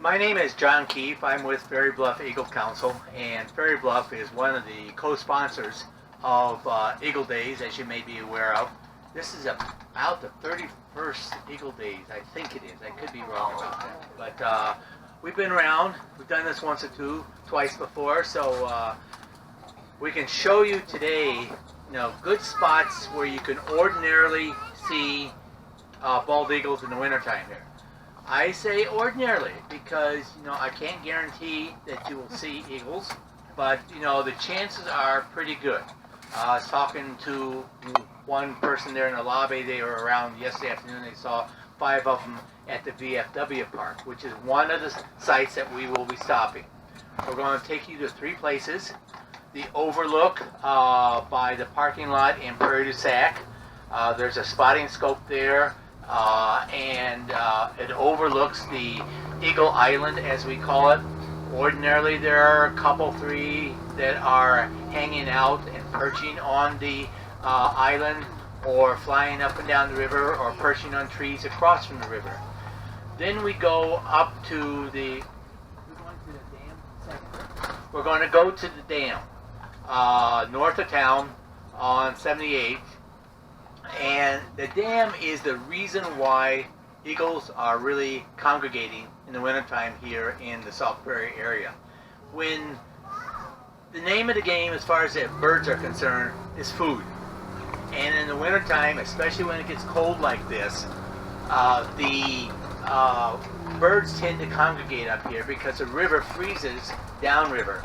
My name is John Keefe. I'm with Prairie Bluff Eagle Council, and Prairie Bluff is one of the co-sponsors of Eagle Days, as you may be aware of. This is about the 31st Eagle Days, I think it is. I could be wrong about that. But we've been around. We've done this once or twice before, so we can show you today, good spots where you can ordinarily see bald eagles in the wintertime here. I say ordinarily because, I can't guarantee that you will see eagles, but, the chances are pretty good. I was talking to one person there in the lobby. They were around yesterday afternoon. They saw 5 of them at the VFW Park, which is one of the sites that we will be stopping. We're going to take you to 3 places. The overlook by the parking lot in Prairie du Sac. There's a spotting scope there. And it overlooks the Eagle Island, as we call it. Ordinarily, there are a couple, 3 that are hanging out and perching on the island, or flying up and down the river, or perching on trees across from the river. Then we go up to the. We're going to go to the dam, north of town on 78th. And the dam is the reason why eagles are really congregating in the wintertime here in the South Prairie area. When the name of the game, as far as the birds are concerned, is food. And in the wintertime, especially when it gets cold like this, the birds tend to congregate up here because the river freezes downriver.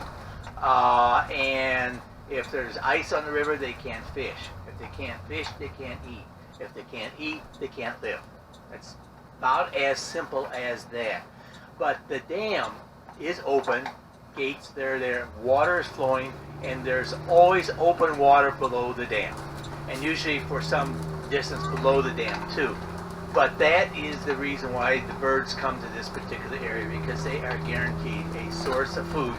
And if there's ice on the river, they can't fish. If they can't fish, they can't eat. If they can't eat, they can't live. That's about as simple as that. But the dam is open. Gates, they're there. Water is flowing, and there's always open water below the dam. And usually for some distance below the dam, too. But that is the reason why the birds come to this particular area, because they are guaranteed a source of food,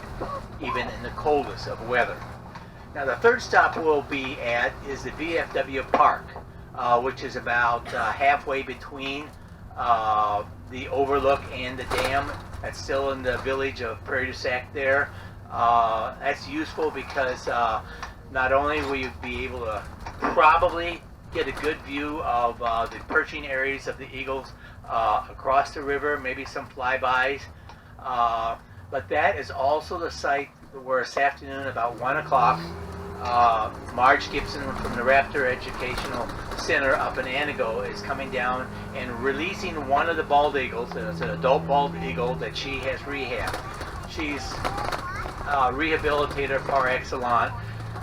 even in the coldest of weather. Now, the third stop we'll be at is the VFW Park, which is about halfway between the overlook and the dam. That's still in the village of Prairie du Sac there. That's useful because not only will you be able to probably get a good view of the perching areas of the eagles across the river, maybe some flybys, but that is also the site where this afternoon about 1 o'clock, Marge Gibson from the Raptor Educational Center up in Anago is coming down and releasing one of the bald eagles. It's an adult bald eagle that she has rehabbed. She's a rehabilitator par excellence.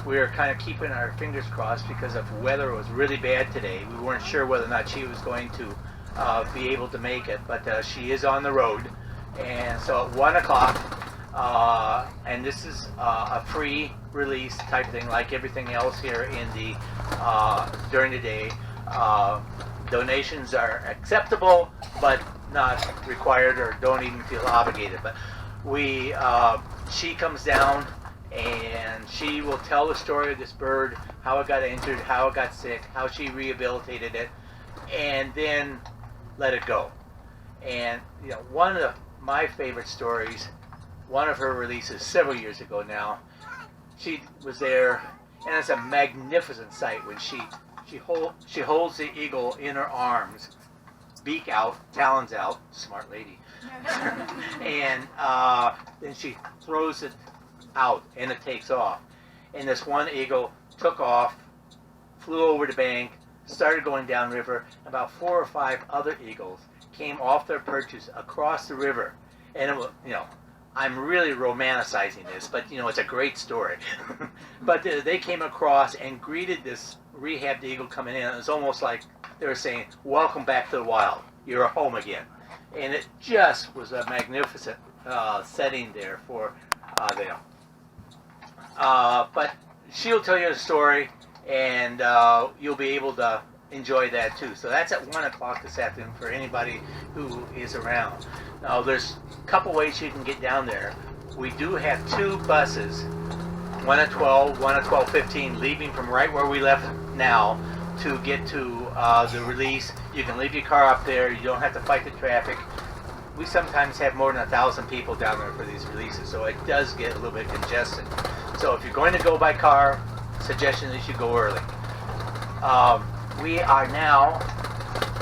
We're kind of keeping our fingers crossed because the weather was really bad today. We weren't sure whether or not she was going to be able to make it, but she is on the road. And so at 1 o'clock, and this is a free release type thing, like everything else here in the during the day. Donations are acceptable, but not required, or don't even feel obligated. But she comes down and she will tell the story of this bird, how it got injured, how it got sick, how she rehabilitated it, and then let it go. And one of my favorite stories, one of her releases several years ago now, she was there, and it's a magnificent sight when she holds the eagle in her arms, beak out, talons out, smart lady, and then she throws it out, and it takes off. And this one eagle took off, flew over the bank, started going downriver. About 4 or 5 other eagles came off their perches across the river, and it was, I'm really romanticizing this, but it's a great story. But they came across and greeted this rehabbed eagle coming in. It was almost like they were saying, "Welcome back to the wild. You're home again." And it just was a magnificent setting there for them. But she'll tell you the story, and you'll be able to enjoy that too. So that's at 1 o'clock this afternoon for anybody who is around. Now, there's a couple ways you can get down there. We do have 2 buses, one at 12, one at 12:15, leaving from right where we left now to get to the release. You can leave your car up there. You don't have to fight the traffic. we sometimes have more than 1,000 people down there for these releases, so it does get a little bit congested. So if you're going to go by car, suggestion is you go early. We are now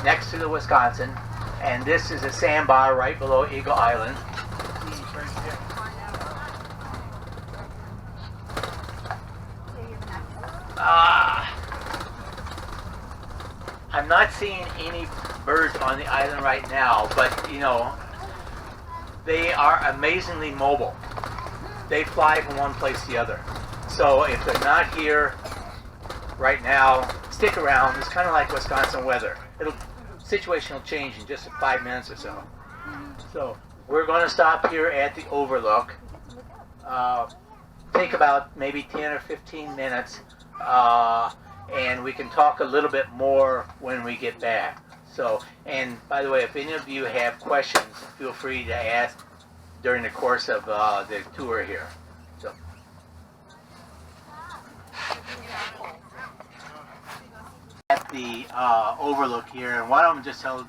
next to the Wisconsin, and this is a sandbar right below Eagle Island. I'm not seeing any birds on the island right now, but you know, they are amazingly mobile. They fly from one place to the other. So if they're not here right now, stick around. It's kind of like Wisconsin weather. Situation will change in just 5 minutes or so. So we're going to stop here at the overlook. Take about maybe 10 or 15 minutes. And we can talk a little bit more when we get back. So, and by the way, if any of you have questions, feel free to ask during the course of the tour here. So, at the overlook here, and why don't we just tell,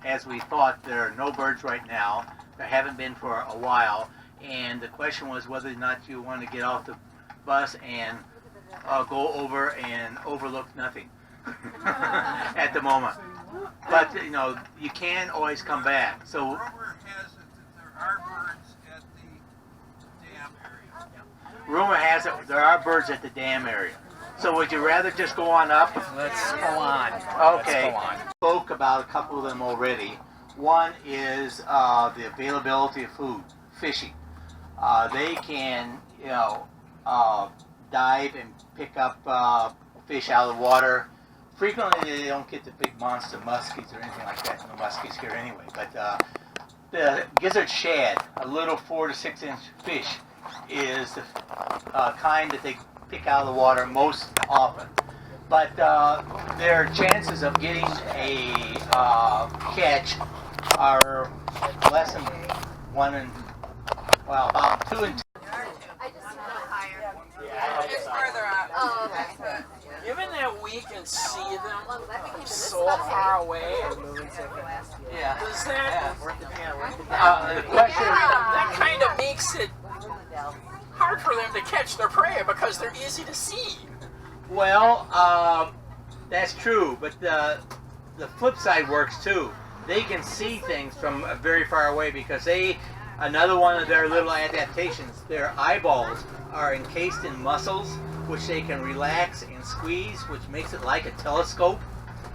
as we thought, there are no birds right now. There haven't been for a while, and the question was whether or not you want to get off the bus and go over and overlook nothing at the moment. But you know, you can always come back. So rumor has it that there are birds at the dam area. Rumor has it there are birds at the dam area. So would you rather just go on up? Let's go on. Okay. Let's go on. Spoke about a couple of them already. One is the availability of food, fishing. They can, you know, dive and pick up fish out of the water. Frequently they don't get the big monster muskies or anything like that. No muskies here anyway. But the gizzard shad, a little 4 to 6 inch fish, is the kind that they pick out of the water most often. But their chances of getting a catch are less than 1 in, well, about 2 in 2. It's further up. Oh, okay. Given that we can see them from so far away, Yeah. does that The question. that kind of makes it hard for them to catch their prey because they're easy to see? Well, that's true, but the flip side works too. They can see things from very far away because another one of their little adaptations, their eyeballs are encased in muscles which they can relax and squeeze, which makes it like a telescope.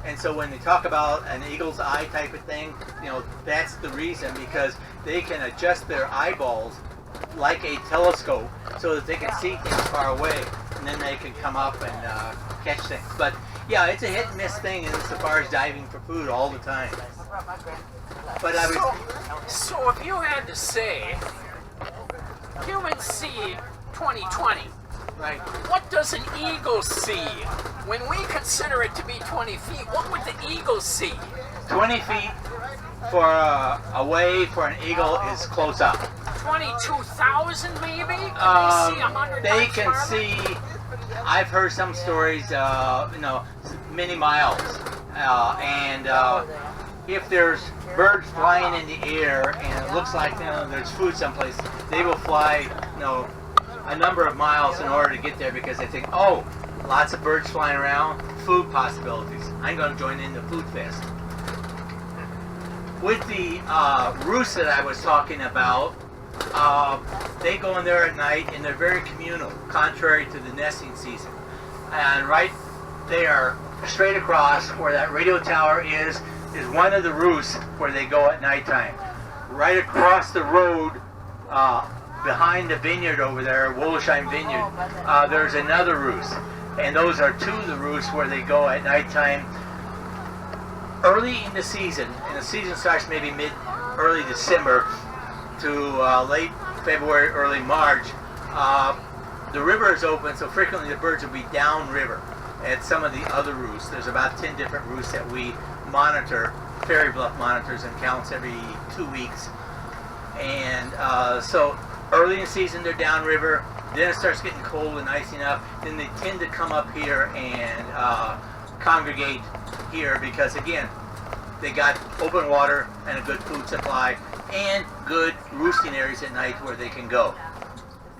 And so when they talk about an eagle's eye type of thing, you know, that's the reason, because they can adjust their eyeballs like a telescope so that they can see things far away, and then they can come up and catch things. But yeah, it's a hit and miss thing insofar as diving for food all the time. But I was So if you had to say, humans see 20/20, right. what does an eagle see? When we consider it to be 20 feet, what would the eagle see? 20 feet for away for an eagle is close up. 22,000 maybe? Can they see 100 They times can farther? see. I've heard some stories, you know, many miles, and if there's birds flying in the air and it looks like, you know, there's food someplace, they will fly, you know, a number of miles in order to get there because they think, oh, lots of birds flying around, food possibilities. I'm going to join in the food fest. With the roosts that I was talking about, they go in there at night and they're very communal, contrary to the nesting season. And right there, straight across where that radio tower is one of the roosts where they go at nighttime. Right across the road, behind the vineyard over there, Wollersheim Vineyard, there's another roost. And those are two of the roosts where they go at nighttime. Early in the season, and the season starts maybe early December to late February, early March, the river is open, so frequently the birds will be downriver at some of the other roosts. There's about 10 different roosts that we monitor, Ferry Bluff monitors and counts every 2 weeks. And so early in the season they're downriver, then it starts getting cold and icy enough, then they tend to come up here and congregate here because, again, they got open water and a good food supply and good roosting areas at night where they can go.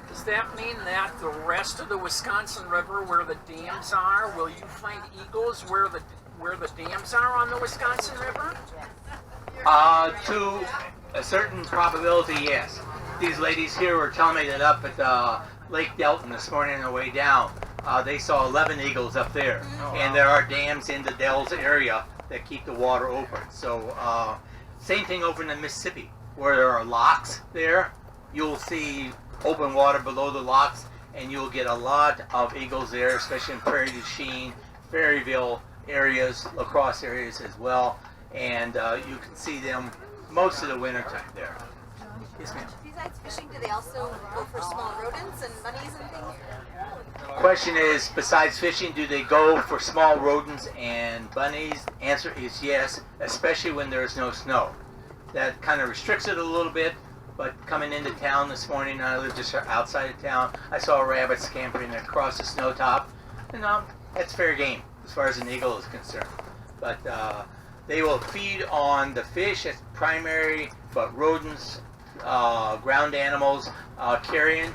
Does that mean that the rest of the Wisconsin River, where the dams are, will you find eagles where the dams are on the Wisconsin River? To a certain probability, yes. These ladies here were telling me that up at Lake Delton this morning on the way down, they saw 11 eagles up there. And there are dams in the Dells area that keep the water open. So same thing over in the Mississippi, where there are locks there. You'll see open water below the locks, and you'll get a lot of eagles there, especially in Prairie du Sac, Fairville areas, La Crosse areas as well. And you can see them most of the winter time there. Yes, ma'am. Besides fishing, do they also go for small rodents and bunnies and things? Question is, besides fishing, do they go for small rodents and bunnies? Answer is yes, especially when there's no snow. That kind of restricts it a little bit, but coming into town this morning, I live just outside of town, I saw a rabbit scampering across the snow top, and that's fair game as far as an eagle is concerned. But they will feed on the fish as primary, but rodents, ground animals, carrion.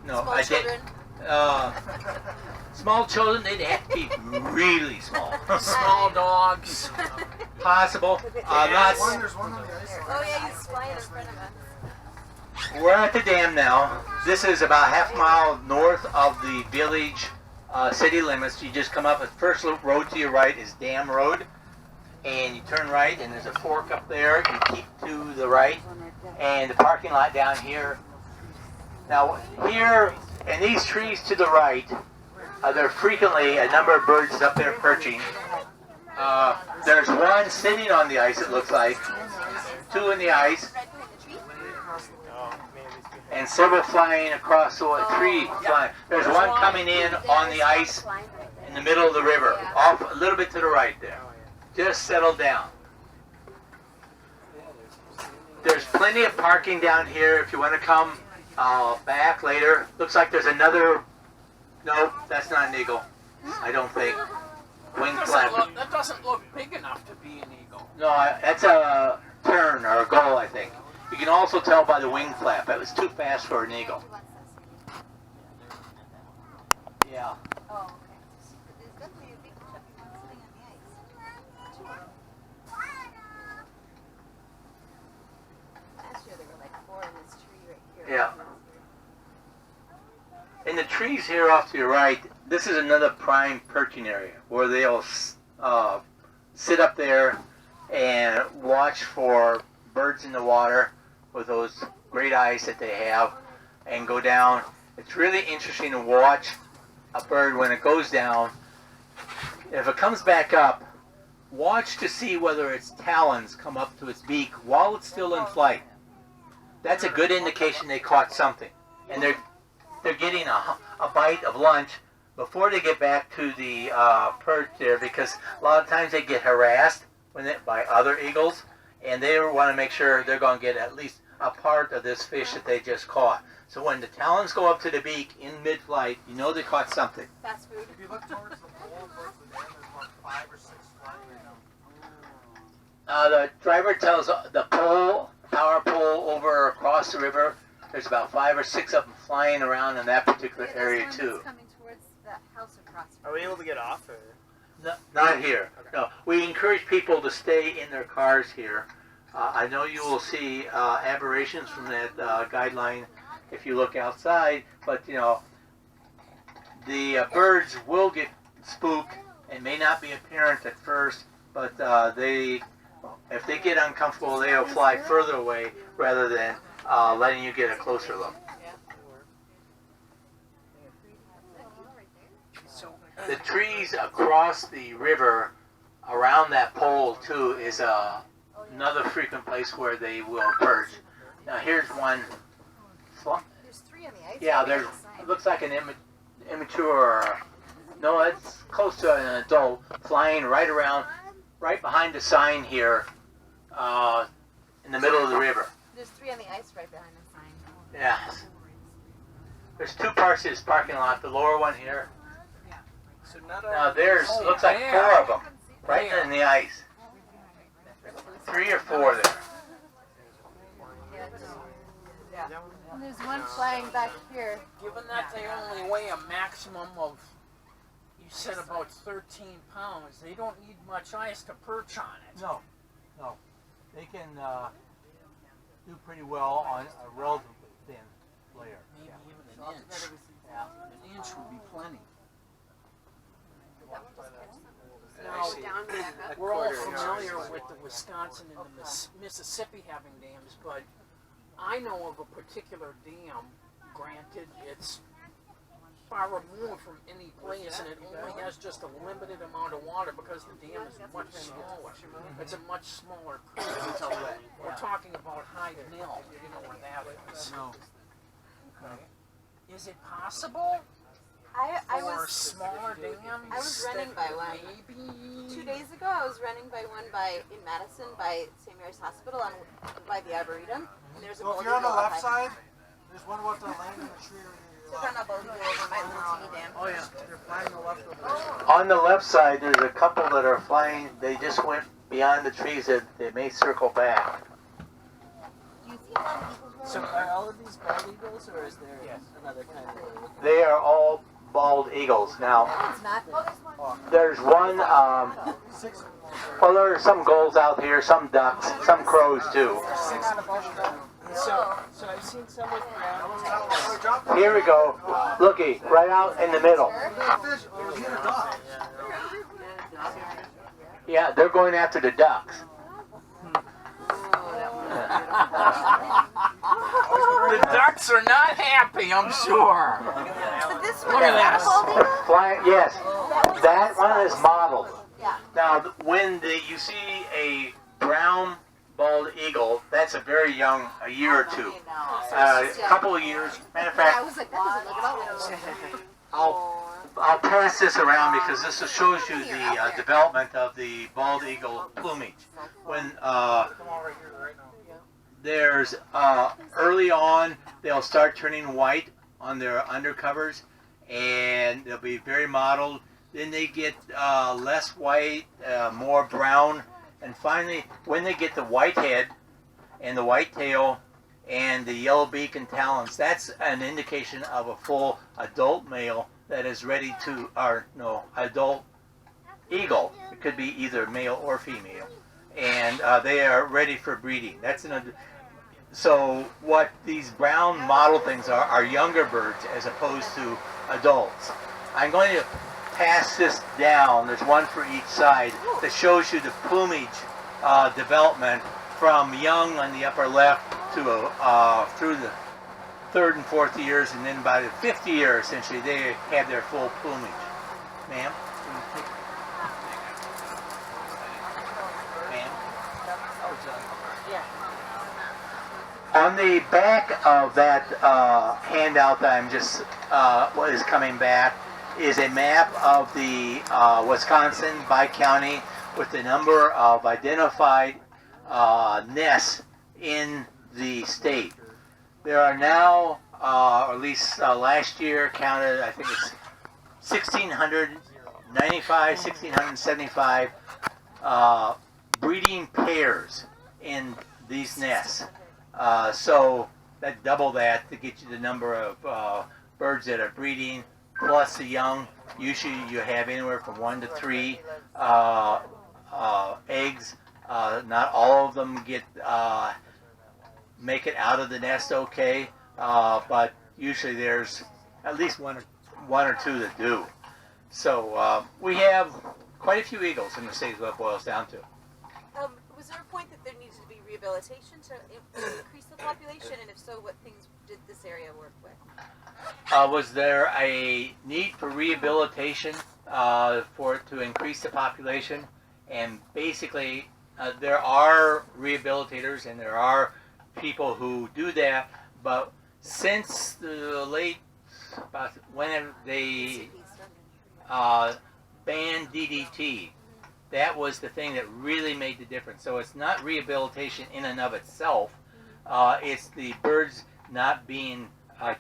No, Small children. Small children, they'd have to be really small. Small dogs. Possible. There's one on the ice. Oh yeah, he's flying in front of us. We're at the dam now. This is about half a mile north of the village city limits. You just come up, the first road to your right is Dam Road, and you turn right, and there's a fork up there. You keep to the right, and the parking lot down here. Now here, in these trees to the right, there are frequently a number of birds up there perching. There's one sitting on the ice, it looks like, two in the ice, and several flying across the tree. There's one coming in on the ice in the middle of the river, off a little bit to the right there. Just settle down. There's plenty of parking down here if you want to come back later. Looks like there's another. Nope, that's not an eagle. I don't think. Wing flap. That doesn't look big enough to be an eagle. No, that's a tern or a gull, I think. You can also tell by the wing flap. That was too fast for an eagle. Yeah. Oh, okay. There's definitely a big chunk sitting on the ice. Two of them. Last year there were like 4 in this tree right here. Yeah. In the trees here off to your right, this is another prime perching area where they'll sit up there and watch for birds in the water with those great eyes that they have and go down. It's really interesting to watch a bird when it goes down. If it comes back up, watch to see whether its talons come up to its beak while it's still in flight. That's a good indication they caught something. And they're getting a bite of lunch before they get back to the perch there, because a lot of times they get harassed by other eagles, and they want to make sure they're going to get at least a part of this fish that they just caught. So when the talons go up to the beak in mid-flight, you know they caught something. Fast food. If you look towards the pole, towards the dam, there's about 5 or 6 flying right now. The driver tells the power pole over across the river, there's about 5 or 6 of them flying around in that particular area too. Coming towards the house across. Are we able to get off? Or? No, not here. No, we encourage people to stay in their cars here. I know you will see aberrations from that guideline if you look outside, but you know, the birds will get spooked. It may not be apparent at first, but if they get uncomfortable, they'll fly further away rather than letting you get a closer look. The trees across the river around that pole too is another frequent place where they will perch. Now here's one. There's 3 on the ice. Yeah, there's. It looks like an immature. No, it's close to an adult flying right behind the sign here, in the middle of the river. There's 3 on the ice right behind the sign. Yeah. There's 2 parts to this parking lot. The lower one here. So not Now there's looks like 4 of them right in the ice. 3 or 4 there. And there's one flying back here. Given that they only weigh a maximum of, you said about 13 pounds, they don't need much ice to perch on it. No, no. They can do pretty well on a relatively thin layer. Maybe even an inch. An inch would be plenty. Now, we're all familiar with the Wisconsin and the Mississippi having dams, but I know of a particular dam, granted it's far removed from any place and it only has just a limited amount of water because the dam is much smaller. It's a much smaller creek. We're talking about Hyde Mill, you know where that is. No. Is it possible I for was smaller dams? I was running by one. Maybe 2 days ago. I was running by one in Madison by St. Mary's Hospital by the Arboretum. And there's a So if Bald you're on the Eagle up left high. side, there's one about the land in the tree or There's on a Bald Eagle over my little teeny dam. Oh yeah, they're flying the left over there. On the left side, there's a couple that are flying. They just went beyond the trees. That they may circle back. Do you see a lot of eagles So rolling? are all of these bald eagles, or is there another kind of? They are all bald eagles. Now, It's not. Oh, there's one. there's one. Well, there are some gulls out here, some ducks, some crows too. So I've seen some with brown. Here we go. Looky, right out in the middle. Yeah, they're going after the ducks. the ducks are not happy, I'm sure. But this one Look at is not this. a Bald Eagle? Flying, yes, that one is modeled. Yeah. Now, when you see a brown bald eagle, that's a very young, a year or two. A couple of years. Matter of Yeah, I fact, was like, that doesn't look at all. I'll pass this around because this shows you the development of the bald eagle plumage. When there's early on, they'll start turning white on their undercovers, and they'll be very mottled. Then they get less white, more brown, and finally, when they get the white head and the white tail and the yellow beak and talons, that's an indication of a full adult male that is ready to, or no, adult eagle. It could be either male or female, and they are ready for breeding. So what these brown mottle things are younger birds as opposed to adults. I'm going to pass this down. There's one for each side that shows you the plumage development from young on the upper left to through the 3rd and 4th years, and then by the 5th year, essentially, they have their full plumage. Ma'am? Ma'am? On the back of that handout that I'm just, what is coming back, is a map of the Wisconsin by county with the number of identified nests in the state. There are now, or at least last year counted, I think it's 1,695, 1,675 breeding pairs in these nests. So that double that to get you the number of birds that are breeding, plus the young. Usually you have anywhere from 1 to 3 eggs. Not all of them make it out of the nest okay, but usually there's at least one or two that do. So we have quite a few eagles in the state is what it boils down to. Was there a point that there needed to be rehabilitation to increase the population? And if so, what things did this area work with? Was there a need for rehabilitation for it to increase the population? And basically, there are rehabilitators and there are people who do that, but since the late, whenever they banned DDT, that was the thing that really made the difference. So it's not rehabilitation in and of itself, it's the birds not being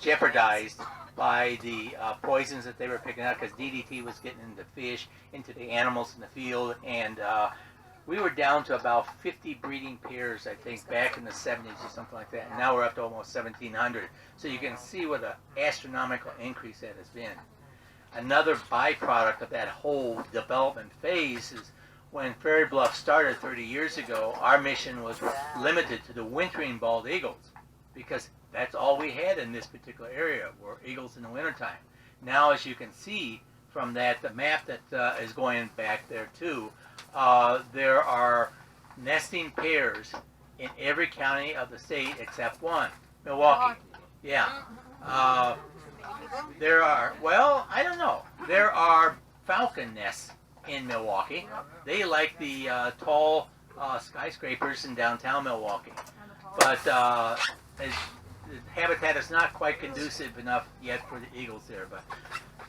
jeopardized by the poisons that they were picking up, because DDT was getting into fish, into the animals in the field, and we were down to about 50 breeding pairs, I think, back in the 70s or something like that. And now we're up to almost 1,700. So you can see what an astronomical increase that has been. Another byproduct of that whole development phase is when Fairy Bluff started 30 years ago, our mission was limited to the wintering bald eagles because that's all we had in this particular area were eagles in the wintertime. Now, as you can see from that, the map that is going back there too, there are nesting pairs in every county of the state except one, Milwaukee. Yeah. There are, well, I don't know. There are falcon nests in Milwaukee. They like the tall skyscrapers in downtown Milwaukee. But the habitat is not quite conducive enough yet for the eagles there. But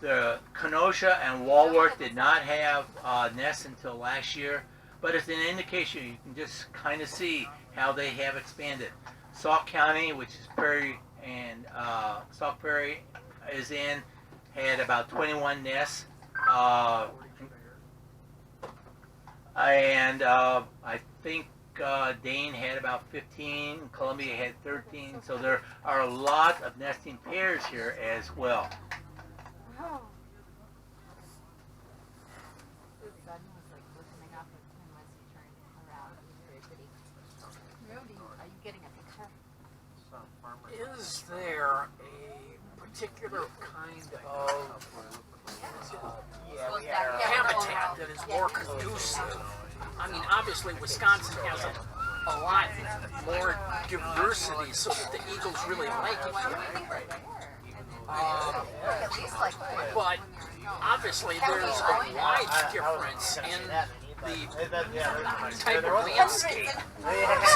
the Kenosha and Walworth did not have nests until last year. But it's an indication. You can just kind of see how they have expanded. Sauk County, which is Prairie and Sauk Prairie is in, had about 21 nests. And I think Dane had about 15, Columbia had 13, so there are a lot of nesting pairs here as well. Is there a particular kind of habitat that is more conducive? I mean, obviously Wisconsin has a lot more diversity so that the eagles really like it here. But obviously there's a wide difference in the type of landscape.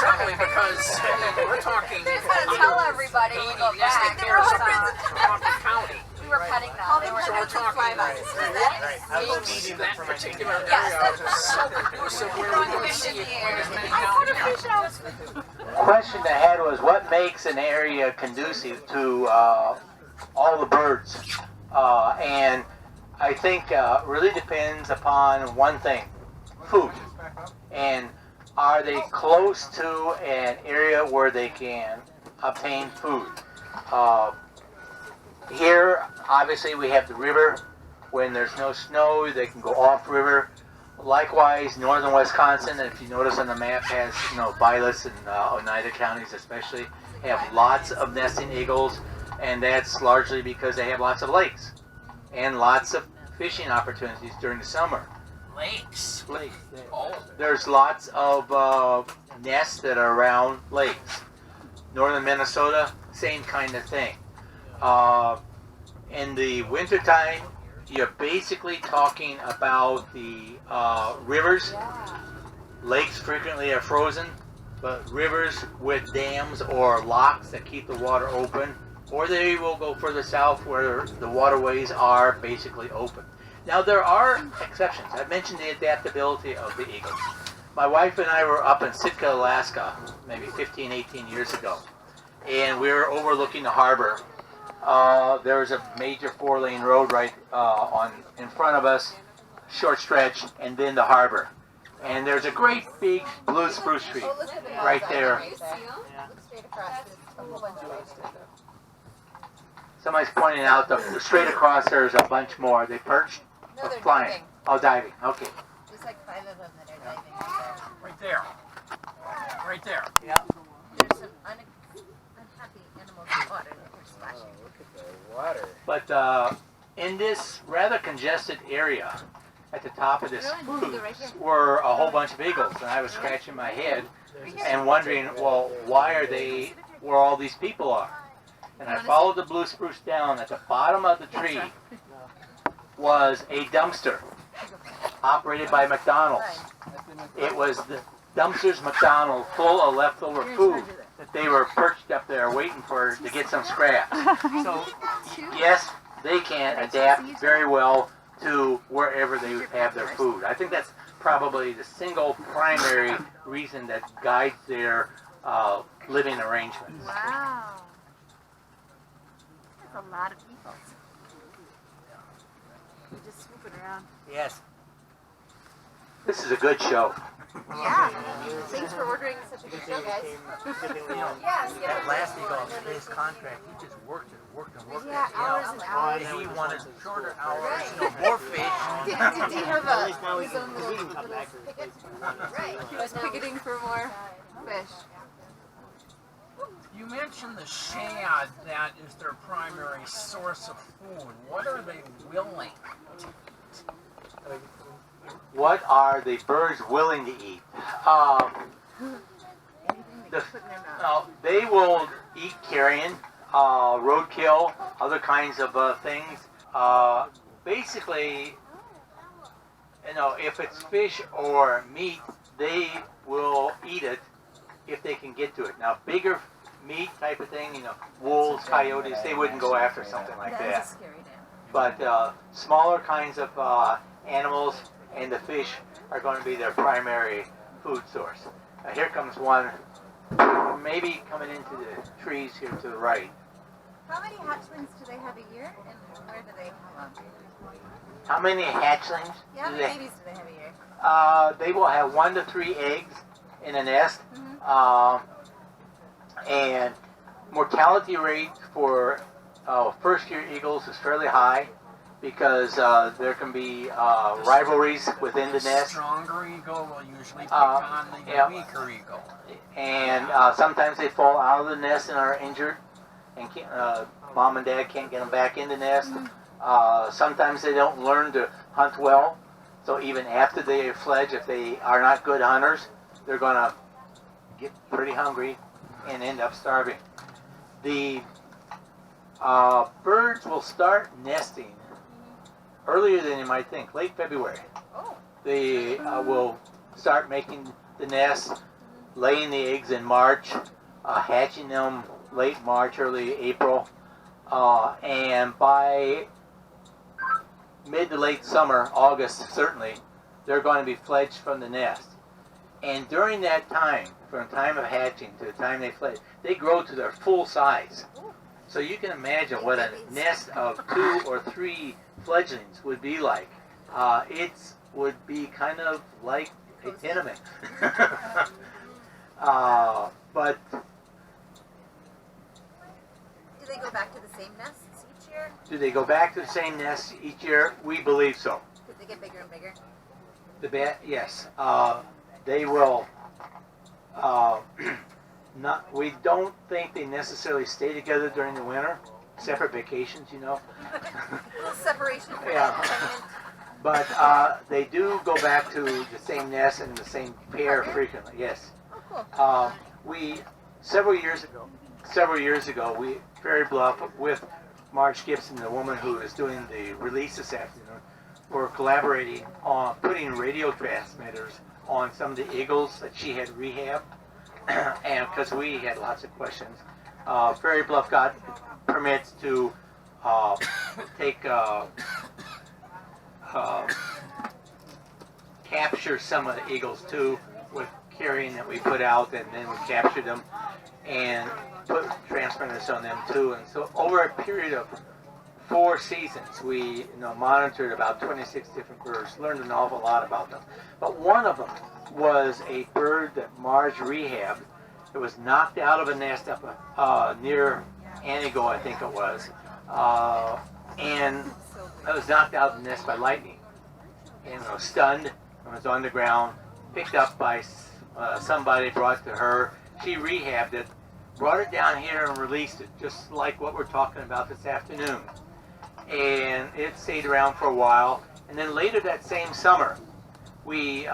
Certainly because we're talking tell everybody we go back. County. We were petting them. They were So we're talking what makes that particular area so conducive where we don't see it quite as many down here. Question I had was what makes an area conducive to all the birds? And I think really depends upon one thing, food. And are they close to an area where they can obtain food? Here, obviously, we have the river. When there's no snow, they can go off river. Likewise, northern Wisconsin, if you notice on the map, has Vilas and Oneida counties especially, have lots of nesting eagles, and that's largely because they have lots of lakes and lots of fishing opportunities during the summer. Lakes. There's lots of nests that are around lakes. Northern Minnesota, same kind of thing. In the wintertime, you're basically talking about the rivers. Lakes frequently are frozen, but rivers with dams or locks that keep the water open, or they will go further south where the waterways are basically open. Now there are exceptions. I mentioned the adaptability of the eagles. My wife and I were up in Sitka, Alaska, maybe 15, 18 years ago, and we were overlooking the harbor. There was a major 4-lane road right in front of us, short stretch, and then the harbor. And there's a great big blue spruce tree right there. Somebody's pointing out the straight across there's a bunch more. They perched or flying? Diving. Oh, diving. Okay. There's like 5 of them that are diving Right there. Right there. Yeah. There's some unhappy animals in the water that are splashing. Look at the water. But in this rather congested area, at the top of this spruce were a whole bunch of eagles, and I was scratching my head and wondering, well, why are they where all these people are? And I followed the blue spruce down. At the bottom of the tree was a dumpster operated by McDonald's. It was the dumpster's McDonald's full of leftover food that they were perched up there waiting for to get some scraps. So yes, they can adapt very well to wherever they have their food. I think that's probably the single primary reason that guides their living arrangements. Wow. That's a lot of people. You're just swooping around. Yes. This is a good show. Yeah. Thanks for ordering such a good show, guys. Yes. That last eagle, his contract, he just worked and worked and worked. Yeah, hours and hours. He wanted shorter hours, more fish. Did he have his own little picket? Right. He was picketing for more fish. You mentioned the shad, that is their primary source of food. What are they willing to eat? What are the birds willing to eat? They will eat carrion, roadkill, other kinds of things. Basically, if it's fish or meat, they will eat it if they can get to it. Now, bigger meat type of thing, wolves, coyotes, they wouldn't go after something like that. That is a scary dam. But smaller kinds of animals and the fish are going to be their primary food source. Here comes one, maybe coming into the trees here to the right. How many hatchlings do they have a year, and where do they come up? How many hatchlings? Yeah, how many babies do they have a year? They will have 1 to 3 eggs in a nest. And mortality rate for first-year eagles is fairly high because there can be rivalries within the nest. Stronger eagle will usually pick on the weaker eagle. And sometimes they fall out of the nest and are injured, and mom and dad can't get them back in the nest. Sometimes they don't learn to hunt well, so even after they fledge, if they are not good hunters, they're going to get pretty hungry and end up starving. The birds will start nesting earlier than you might think, late February. They will start making the nest, laying the eggs in March, hatching them late March, early April, and by mid to late summer, August certainly, they're going to be fledged from the nest. And during that time, from the time of hatching to the time they fledge, they grow to their full size. So you can imagine what a nest of 2 or 3 fledglings would be like. It would be kind of like a tenement. But Do they go back to the same nests each year? do they go back to the same nest each year? We believe so. Did they get bigger and bigger? Yes, they will. We don't think they necessarily stay together during the winter. Separate vacations, A little separation from Yeah. that. But they do go back to the same nest and the same pair frequently. Yes. Oh, cool. Several years ago, we Prairie Bluff with Marge Gibson, the woman who is doing the release this afternoon, were collaborating on putting radio transmitters on some of the eagles that she had rehabbed, and because we had lots of questions, Prairie Bluff got permits to capture some of the eagles too with carrion that we put out, and then we captured them and put transmitters on them too. And so over a period of 4 seasons, we monitored about 26 different birds, learned an awful lot about them. But one of them was a bird that Marge rehabbed. It was knocked out of a nest up near Anigo, I think it was, and it was knocked out of the nest by lightning, and was stunned and was on the ground, picked up by somebody, brought to her. She rehabbed it, brought it down here and released it, just like what we're talking about this afternoon. And it stayed around for a while, and then later that same summer, we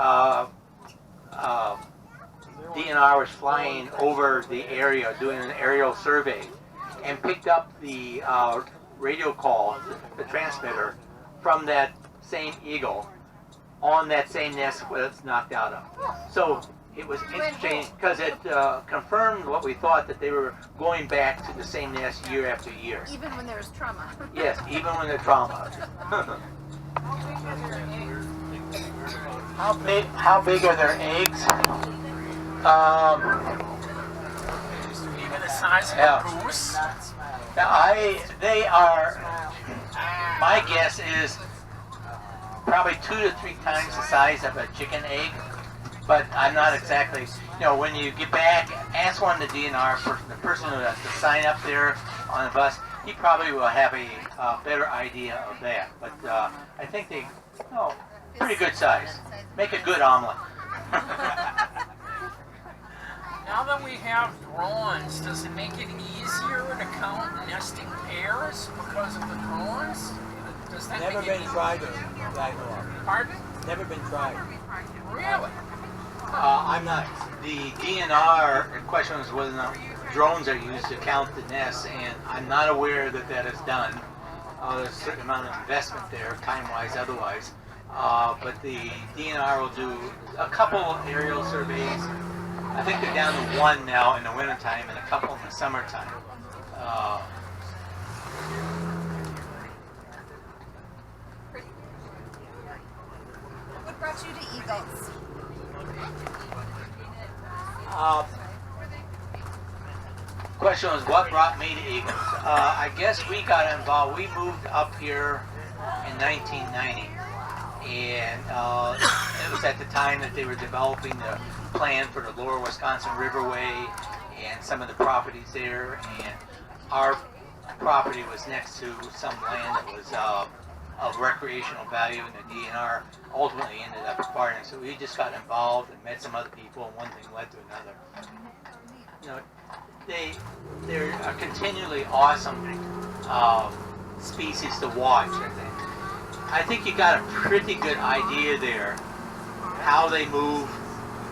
DNR was flying over the area doing an aerial survey and picked up the radio call, the transmitter, from that same eagle on that same nest where it's knocked out of. So it was interesting because it confirmed what we thought, that they were going back to the same nest year after year. Even when there was trauma. Yes, even when they're trauma. How big are their eggs? Even the size of Yeah. a goose. Now, they are, my guess is probably 2 to 3 times the size of a chicken egg. But I'm not exactly, you know, when you get back, ask one of the DNR person, the person who has to sign up there on the bus, he probably will have a better idea of that. But I think they, oh, pretty good size. Make a good omelet. Now that we have drones, does it make it easier to count nesting pairs because of the drones? Does that Never make it been tried that I know of. Pardon? Never been tried. Really? I'm not. The DNR question was whether or not drones are used to count the nests, and I'm not aware that that is done. There's a certain amount of investment there, time-wise, otherwise. But the DNR will do a couple aerial surveys. I think they're down to 1 now in the wintertime and a couple in the summertime. What brought you to Eagles? Question was, what brought me to Eagles? I guess we got involved. We moved up here in 1990, and it was at the time that they were developing the plan for the Lower Wisconsin Riverway and some of the properties there. And our property was next to some land that was of recreational value, and the DNR ultimately ended up acquiring. So we just got involved and met some other people, and one thing led to another. You know, they're a continually awesome species to watch. I think you got a pretty good idea there how they move,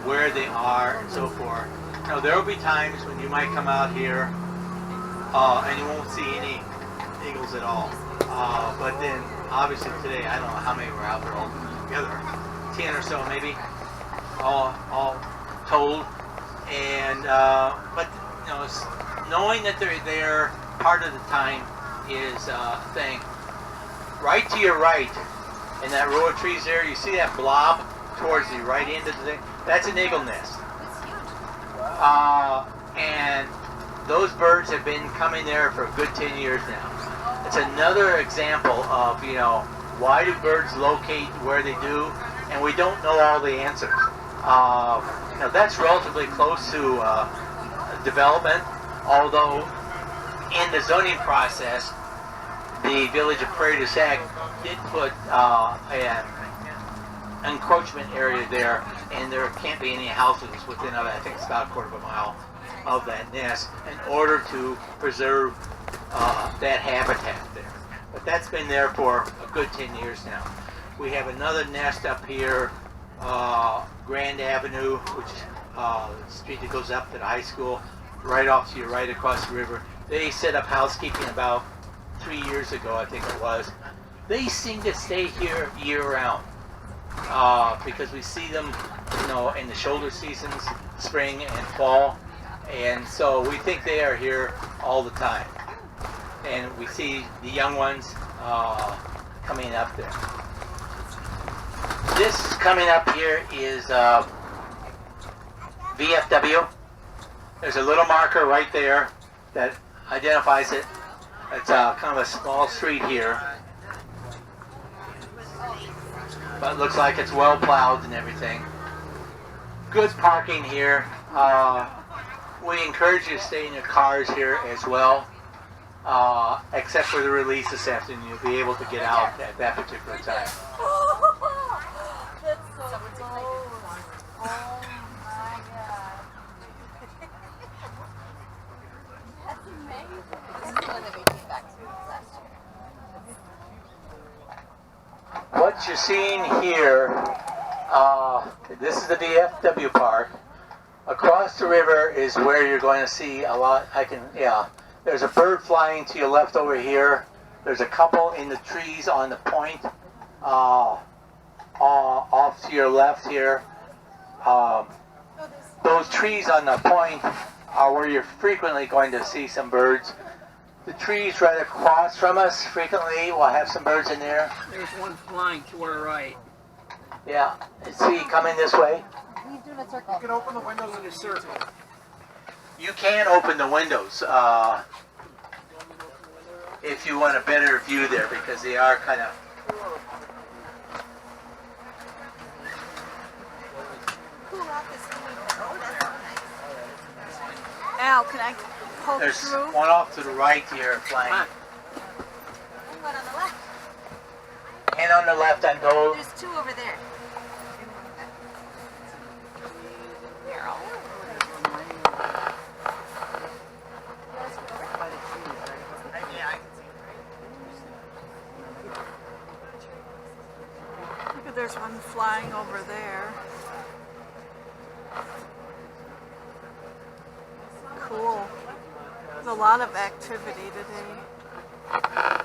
where they are, and so forth. You know, there will be times when you might come out here and you won't see any eagles at all. But then, obviously today, I don't know how many were out there all together, 10 or so maybe, all told. And but you know, knowing that they're there part of the time is a thing. Right to your right, in that row of trees there, you see that blob towards the right end of the thing? That's an eagle nest. And those birds have been coming there for a good 10 years now. It's another example of, you know, why do birds locate where they do, and we don't know all the answers. You know, that's relatively close to development, although in the zoning process, the village of Prairie du Sac did put an encroachment area there, and there can't be any houses within, I think it's about a quarter of a mile of that nest, in order to preserve that habitat there. But that's been there for a good 10 years now. We have another nest up here, Grand Avenue, which is the street that goes up to the high school, right off to your right across the river. They set up housekeeping about 3 years ago, I think it was. They seem to stay here year-round because we see them, you know, in the shoulder seasons, spring and fall, and so we think they are here all the time. And we see the young ones coming up there. This coming up here is VFW. There's a little marker right there that identifies it. It's kind of a small street here, but it looks like it's well plowed and everything. Good parking here. We encourage you to stay in your cars here as well, except for the release this afternoon. You'll be able to get out at that particular time. That's so cool. Oh my god. That's amazing. This is the one that we came back to last year. What you're seeing here, this is the VFW park. Across the river is where you're going to see a lot. There's a bird flying to your left over here. There's a couple in the trees on the point off to your left here. Those trees on the point are where you're frequently going to see some birds. The trees right across from us frequently will have some birds in there. There's one flying to our right. Yeah, see coming this way. He's doing a circle. You can open the windows In a circle. You can open the windows if you want a better view there, because they are kind of can I poke There's through? one off to the right here flying. And one on the left. And on the left on those. There's two over there. Carol. Look, there's one flying over there. Cool. There's a lot of activity today.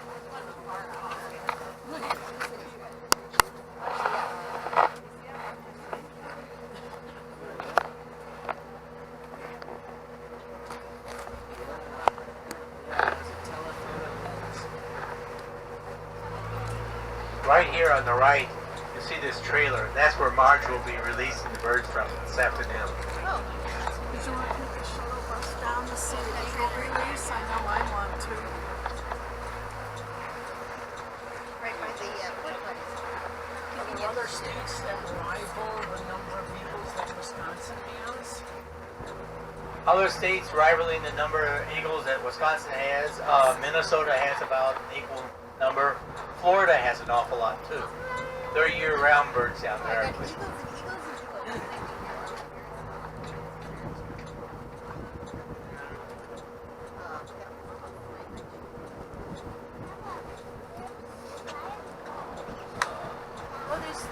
Right here on the right, you see this trailer. That's where Marge will be releasing the birds from this afternoon. Did you want to take the shuttle bus down to see the eagle release? I know I want to. Right by the porta potties. Are there other states that rival the number of eagles that Wisconsin has? Other states rivaling the number of eagles that Wisconsin has. Minnesota has about an equal number. Florida has an awful lot too. They're year-round birds down there. I believe.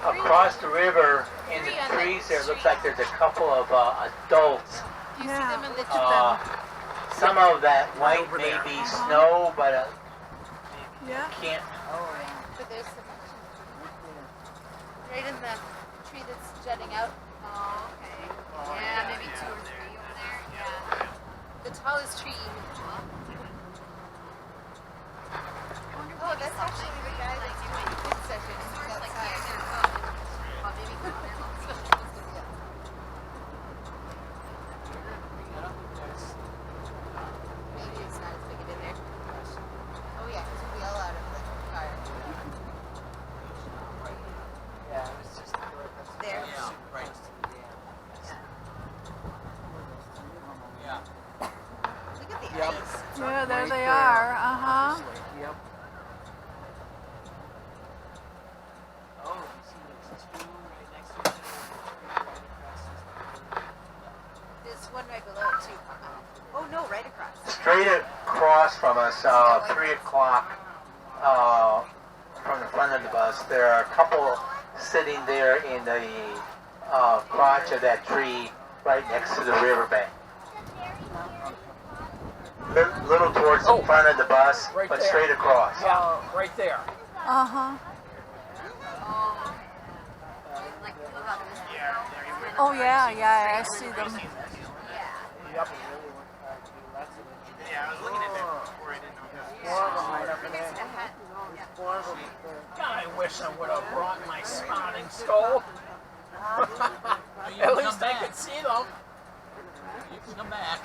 Across the river in the trees there looks like there's a couple of adults. Do you see them in the Some of that white may be snow, but Yeah. can't. But there's some right in the tree that's jutting out. Oh, okay. Yeah, maybe two or three over there. Yeah. The tallest tree. Oh, that's actually the guy that's doing the food session outside. Maybe it's not as big in there. Oh yeah, because we'll be all out of the car. Yeah, it was just There. right. Yeah. Look at the Yep. ice. Yeah, there they are. Uh-huh. Yep. Oh, see, there's two right next to each other. Right across There's one right below it too. Oh no, right across. Straight across from us, 3 o'clock from the front of the bus, there are a couple sitting there in the crotch of that tree right next to the riverbank. Little towards the front of the bus, Right but there. straight across. Yeah, right there. Uh-huh. Oh, yeah, yeah, I see them. Yep. Yeah, I was looking at that before. I didn't know that. God, I wish I would have brought my spotting scope. At least I could see them. You can come back.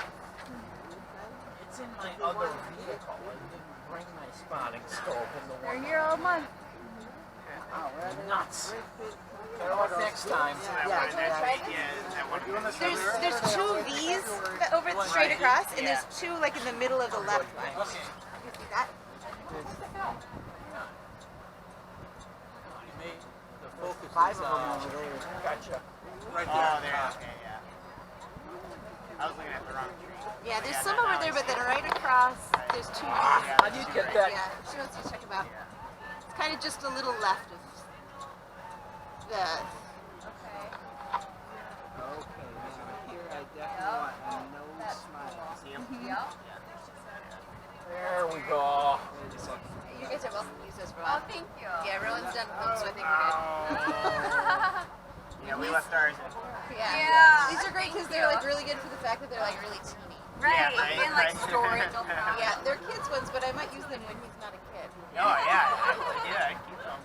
It's in my other vehicle. I didn't bring my spotting scope in the They're one. here all month. Nuts. Better luck next time. There's two V's over straight across, and there's two like in the middle of the left one. Okay. You see that? You may, the focus is, Five of them over there. Gotcha. Right there. Oh, there. Okay, yeah. I was looking at the wrong tree. Yeah, there's some over there, but then right across, there's two V's. How'd you get that? Yeah, she wants to check them out. It's kind of just a little left of the. Okay, here I definitely want no smiles. There we go. You guys are welcome to use those, Rowan. Oh, thank you. Yeah, Rowan's done them, so I think we're Yeah, we left ours in. good. Yeah. These are great because they're like really good for the fact that they're like really teeny. Right, and like storage. Yeah, they're kids ones, but I might use them when he's not a kid. Oh, yeah. Yeah, keep them.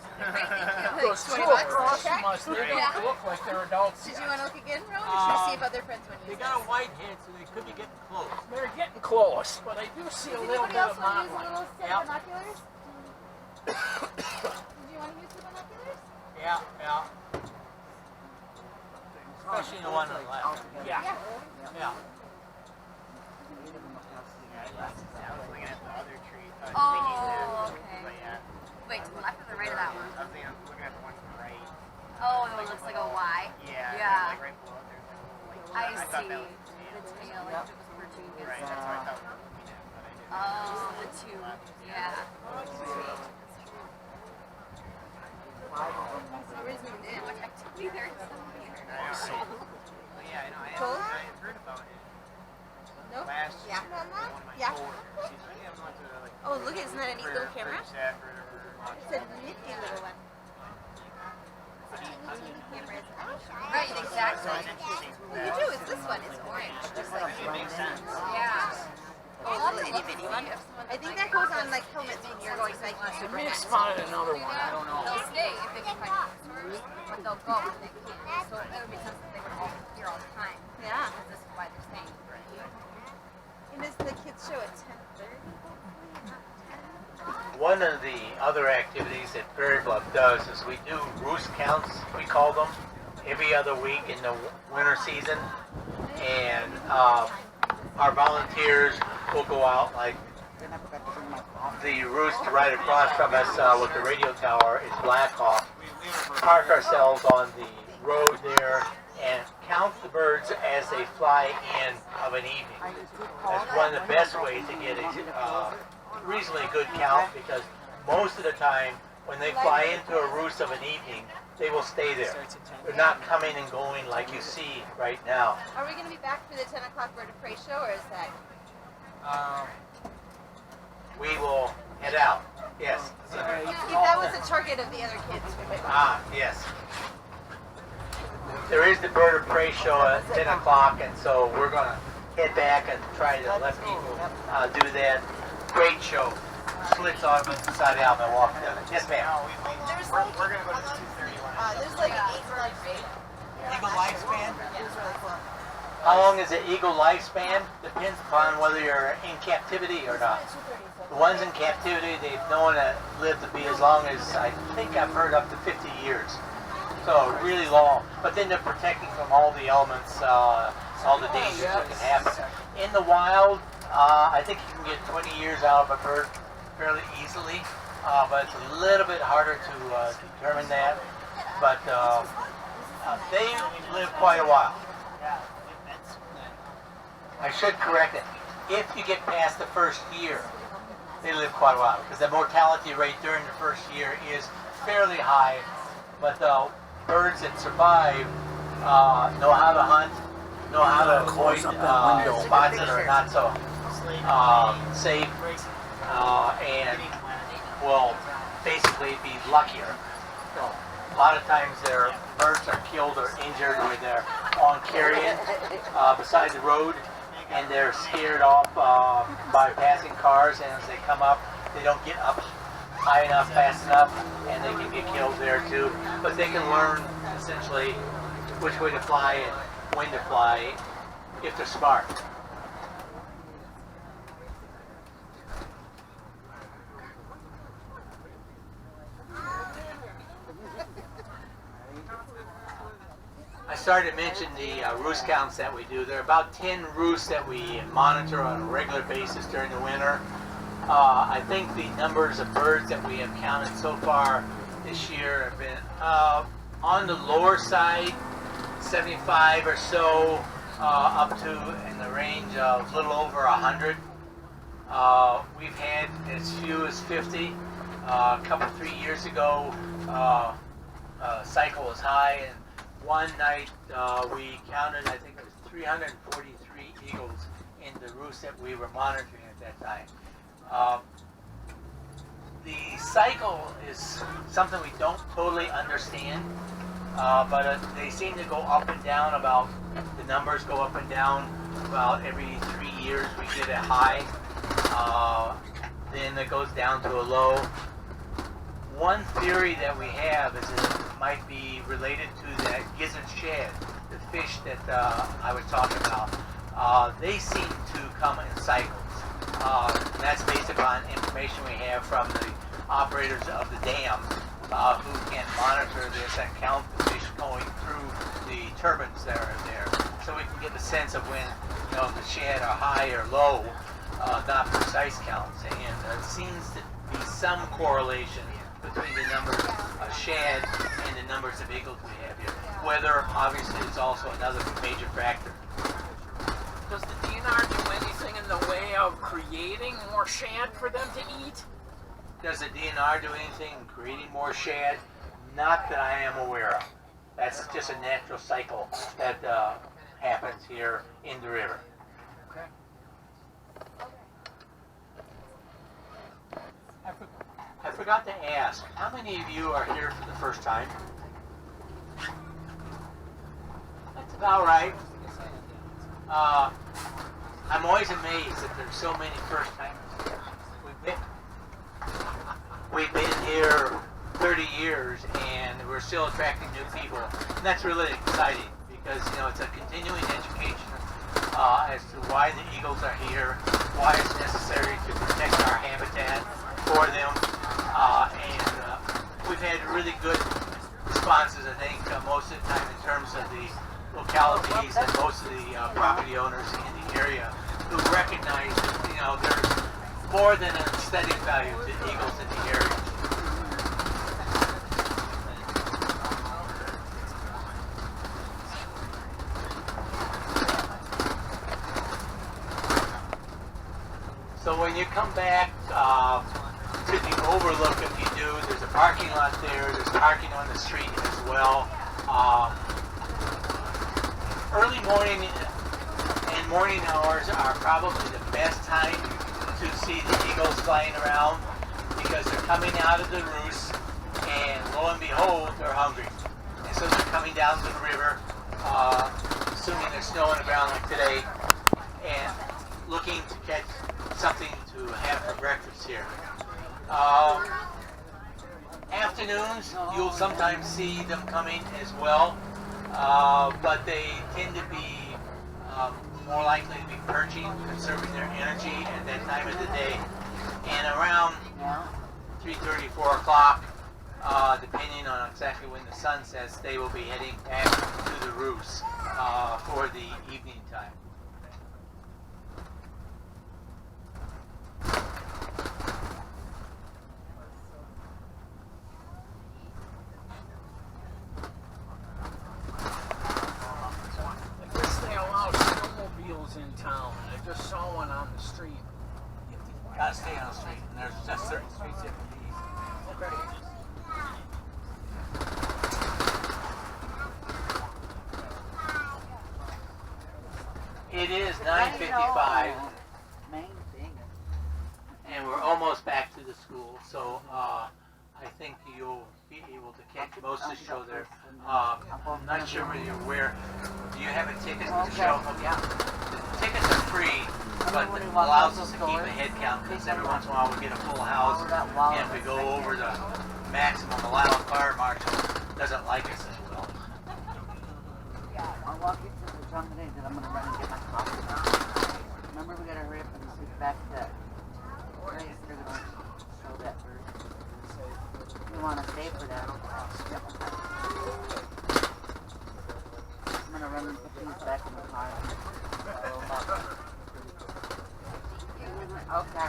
Those two across from us, they Yeah. don't look like they're adults Did yet. you want to look again, Rowan? Or should we see if other friends want to they use got a them? white head, so they could be getting close. They're getting close, but I do see a Does little anybody bit else of want to use a modeling. little set Yeah. of binoculars? Did you want to use the binoculars? Yeah, yeah. Especially the one on the left. Yeah. Yeah. I was looking at the other tree. Oh, okay. But yeah. Wait, to the left or the right of that one? I was looking at the one to the right. Oh, the one looks like a Y? Yeah. Yeah. Like right below it, there's like a little, I I thought see. that was The tail, like if it was perching against right. That's what I thought we were looking at, but I didn't. Oh, the two. Yeah. For some reason we didn't much activity there in some here. Well, yeah, I know. Cool? I had heard about it. Nope. Last Yeah. year, one of my Yeah. coworkers, she's like, yeah, I'm going to like. Oh, look, isn't that a neat little camera? Prairie du Sac or whatever. It's a nifty little one. Cameras. Right, exactly. You do. It's this one. It's orange. Just like It makes sense. Yeah. oh, little itty bitty one. I think that goes on like helmets when you're going hiking I super may have fast. spotted another one. I don't know. They'll stay if they can find customers, but they'll go when they can't. So it would make sense that they would all be here all the time. Yeah. Because this is why they're staying. And is the kids show at 10:30? One of the other activities that Prairie Bluff does is we do roost counts, we call them, every other week in the winter season. And our volunteers will go out, like the roost right across from us with the radio tower is Black Hawk. Park ourselves on the road there and count the birds as they fly in of an evening. That's one of the best ways to get a reasonably good count, because most of the time when they fly into a roost of an evening, they will stay there. They're not coming and going like you see right now. Are we going to be back for the 10 o'clock Bird of Prey show, or is that? We will head out. Yes. If that was the target of the other kids, we might. Ah, yes. There is the Bird of Prey show at 10 o'clock, and so we're going to head back and try to let people do that. Great show. Slits on inside out and walk down it. Yes, ma'am. There's We're like going to go to the 2:30 one. there's like 8 birds. Eagle lifespan? It was really cool. How long is the eagle lifespan? Depends upon whether you're in captivity or not. The ones in captivity, they've known to live to be as long as, I think I've heard, up to 50 years. So really long. But then they're protecting from all the elements, all the dangers that can happen. In the wild, I think you can get 20 years out of a bird fairly easily, but it's a little bit harder to determine that. But they live quite a while. I should correct it. If you get past the first year, they live quite a while, because the mortality rate during the first year is fairly high. But the birds that survive know how to hunt, know how to avoid spots that are not so safe, and will basically be luckier. So a lot of times their birds are killed or injured when they're on carrion beside the road, and they're scared off by passing cars, and as they come up, they don't get up high enough, fast enough, and they can get killed there too. But they can learn essentially which way to fly and when to fly if they're smart. I started to mention the roost counts that we do. There are about 10 roosts that we monitor on a regular basis during the winter. I think the numbers of birds that we have counted so far this year have been on the lower side, 75 or so, up to in the range of a little over 100. We've had as few as 50. A couple, 3 years ago, cycle was high, and one night we counted, I think it was 343 eagles in the roost that we were monitoring at that time. The cycle is something we don't totally understand, but they seem to go up and down about, the numbers go up and down about every 3 years. We get a high, then it goes down to a low. One theory that we have is that it might be related to that gizzard shad, the fish that I was talking about. They seem to come in cycles. And that's based upon information we have from the operators of the dam who can monitor this and count the fish going through the turbines that are there. So we can get a sense of when the shad are high or low. not precise counts, and there seems to be some correlation between the numbers of shad and the numbers of eagles we have here. Weather, obviously, is also another major factor. Does the DNR do anything in the way of creating more shad for them to eat? Does the DNR do anything in creating more shad? Not that I am aware of. That's just a natural cycle that happens here in the river. Okay. I forgot to ask, how many of you are here for the first time? That's about right. I'm always amazed that there's so many first timers. We've been here 30 years and we're still attracting new people. And that's really exciting because, you know, it's a continuing education as to why the eagles are here, why it's necessary to protect our habitat for them. We've had really good responses, I think, most of the time in terms of the localities and most of the property owners in the area who recognize that, you know, there's more than an aesthetic value to eagles in the area. So when you come back to the overlook, if you do, there's a parking lot there, there's parking on the street as well. Early morning and morning hours are probably the best time to see the eagles flying around because they're coming out of the roost and lo and behold, they're hungry. And so they're coming down to the river, assuming there's snow on the ground like today, and looking to catch something to have for breakfast here. Afternoons, you'll sometimes see them coming as well, but they tend to be more likely to be perching, conserving their energy at that time of the day. And around 3:30, 4 o'clock, depending on exactly when the sun sets, they will be heading back to the roost for the evening time. In town. I just saw one on the street. You gotta stay on the street, and there's just certain streets that can be easy. It is 9:55, and we're almost back to the school, so I think you'll be able to catch most of the show there. I'm not sure whether you're aware. Do you have a ticket to the show? Oh, yeah. The tickets are free, but it allows us to keep a head count because every once in a while we get a full house, and if we go over the maximum allowed, fire marshal doesn't like us as well. I'll walk you to the drum today that I'm going to run and get my coffee. Remember, we got to hurry up and get back to that place. They're going to show that first. You want to stay for that? I'm going to run and put things back in the car. Okay.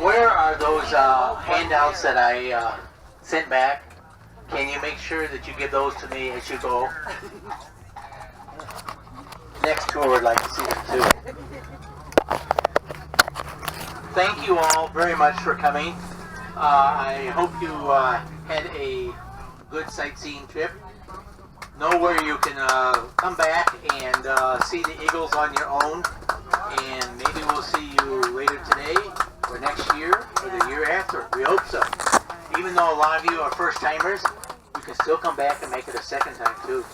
Where are those handouts that I sent back? Can you make sure that you give those to me as you go? Next tour would like to see them too. Thank you all very much for coming. I hope you had a good sightseeing trip. Know where you can come back and see the eagles on your own. And maybe we'll see you later today, or next year, or the year after. We hope so. Even though a lot of you are first timers, you can still come back and make it a second time too.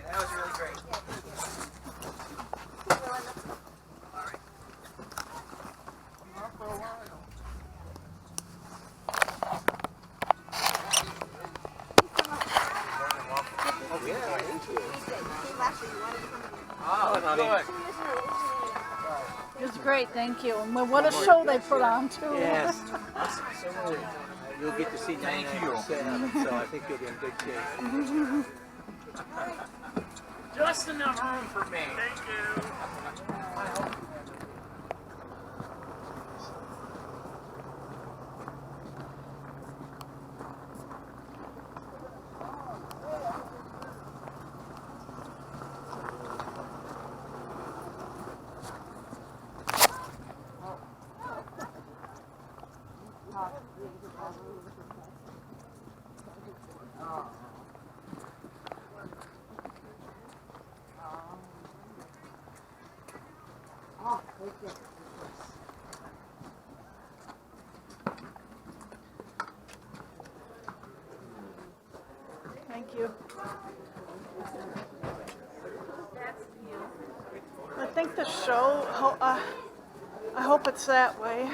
That was really great. Oh, Good. It was great. great, thank you. And what a show they put on too. Yes. You'll get to see 99% of it, so I think you'll be in good shape. Just enough room for me. Thank you. Thank you. I think the show, I hope it's that way.